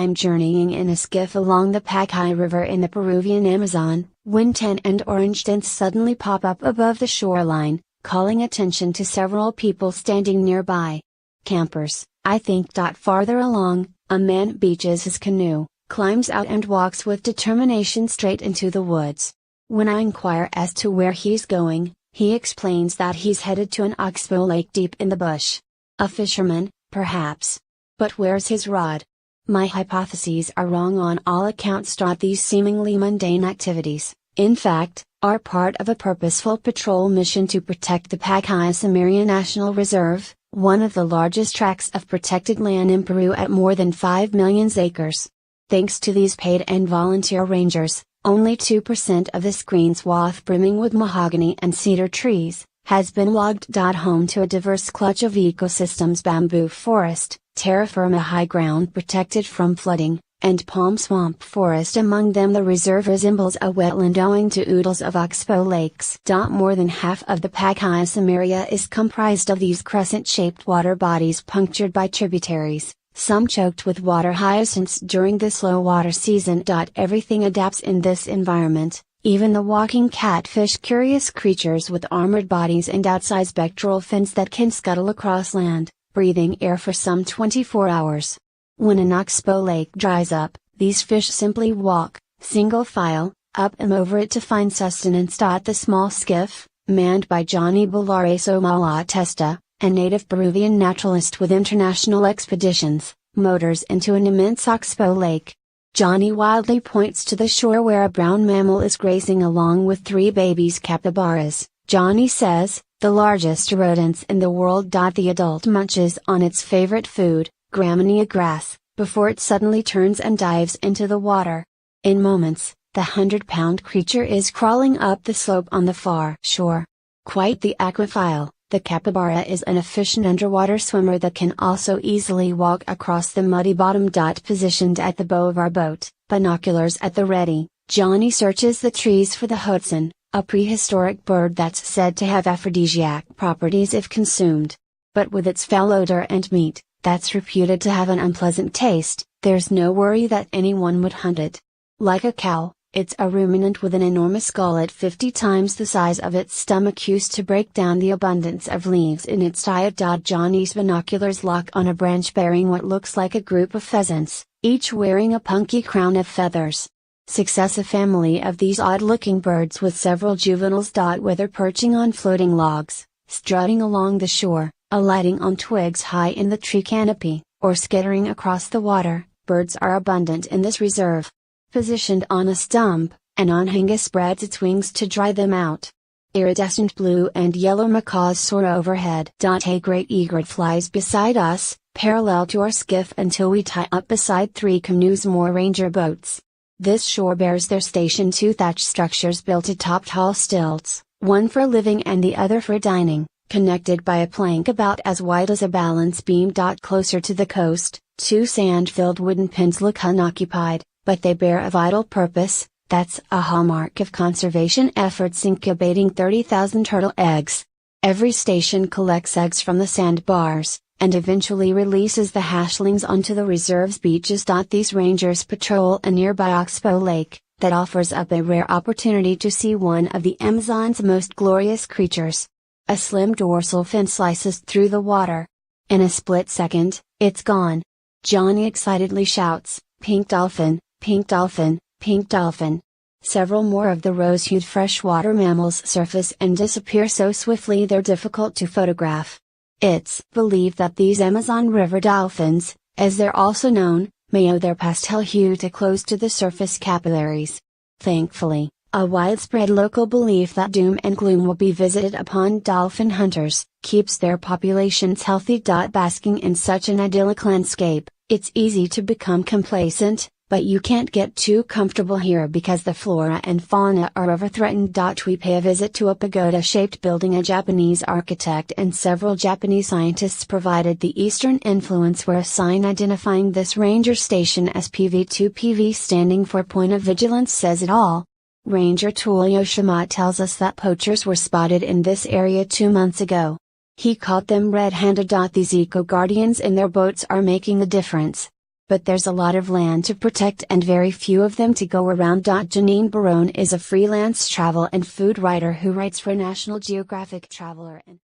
time journeying in a skiff along the Pacaya River in the Peruvian Amazon, when 10 and orange tents suddenly pop up above the shoreline, calling attention to several people standing nearby. Campers, I think. Farther along, a man beaches his canoe, climbs out and walks with determination straight into the woods. When I inquire as to where he's going, he explains that he's headed to an oxbow lake deep in the bush. A fisherman, perhaps. But where's his rod? My hypotheses are wrong on all accounts. These seemingly mundane activities, in fact, are part of a purposeful patrol mission to protect the Pacaya-Samiria National Reserve, one of the largest tracts of protected land in Peru at more than 5 million acres. Thanks to these paid and volunteer rangers, only 2% of this green swath brimming with mahogany and cedar trees, has been logged. Home to a diverse clutch of ecosystems: bamboo forest, terra firma high ground protected from flooding, and palm swamp forest. Among them the reserve resembles a wetland owing to oodles of oxbow lakes. More than half of the Pacaya-Samiria is comprised of these crescent-shaped water bodies punctured by tributaries, some choked with water hyacinths during the slow water season. Everything adapts in this environment, even the walking catfish, curious creatures with armored bodies and outside spectral fins that can scuttle across land, breathing air for some 24 hours. When an oxbow lake dries up, these fish simply walk, single file, up and over it to find sustenance. The small skiff, manned by Johnny Balareso Malatesta, a native Peruvian naturalist with international expeditions, motors into an immense oxbow lake. Johnny wildly points to the shore where a brown mammal is grazing along with 3 babies capybaras. Johnny says, the largest rodents in the world. The adult munches on its favorite food, graminia grass, before it suddenly turns and dives into the water. In moments, the 100-pound creature is crawling up the slope on the far shore. Quite the aquaphile, the capybara is an efficient underwater swimmer that can also easily walk across the muddy bottom. Positioned at the bow of our boat, binoculars at the ready, Johnny searches the trees for the hoatzin, a prehistoric bird that's said to have aphrodisiac properties if consumed. But with its foul odor and meat, that's reputed to have an unpleasant taste, there's no worry that anyone would hunt it. Like a cow, it's a ruminant with an enormous gullet 50 times the size of its stomach, used to break down the abundance of leaves in its diet. Johnny's binoculars lock on a branch bearing what looks like a group of pheasants, each wearing a punky crown of feathers. A family of these odd-looking birds with several juveniles. Whether perching on floating logs, strutting along the shore, alighting on twigs high in the tree canopy, or skittering across the water, birds are abundant in this reserve. Positioned on a stump, an anhinga spreads its wings to dry them out. Iridescent blue and yellow macaws soar overhead. A great egret flies beside us, parallel to our skiff until we tie up beside 3 canoes, more ranger boats. This shore bears their station: 2 thatched structures built atop tall stilts, one for living and the other for dining, connected by a plank about as wide as a balance beam. Closer to the coast, 2 sand-filled wooden pens look unoccupied, but they bear a vital purpose. That's a hallmark of conservation efforts, incubating 30,000 turtle eggs. Every station collects eggs from the sandbars, and eventually releases the hatchlings onto the reserve's beaches. These rangers patrol a nearby oxbow lake, that offers up a rare opportunity to see one of the Amazon's most glorious creatures. A slim dorsal fin slices through the water. In a split second, it's gone. Johnny excitedly shouts, "Pink dolphin, pink dolphin, pink dolphin." Several more of the rose-hued freshwater mammals surface and disappear so swiftly they're difficult to photograph. It's believed that these Amazon River dolphins, as they're also known, may owe their pastel hue to close to the surface capillaries. Thankfully, a widespread local belief that doom and gloom will be visited upon dolphin hunters, keeps their populations healthy. Basking in such an idyllic landscape, it's easy to become complacent, but you can't get too comfortable here because the flora and fauna are overthreatened. We pay a visit to a pagoda-shaped building. A Japanese architect and several Japanese scientists provided the Eastern influence, where a sign identifying this ranger station as PV2PV, standing for Point of Vigilance, says it all. Ranger Tulio Shima tells us that poachers were spotted in this area 2 months ago. He caught them red-handed. These eco-guardians in their boats are making a difference. but there's a lot of land to protect and very few of them to go around. Janine Barone is a freelance travel and food writer who writes for National Geographic Traveler and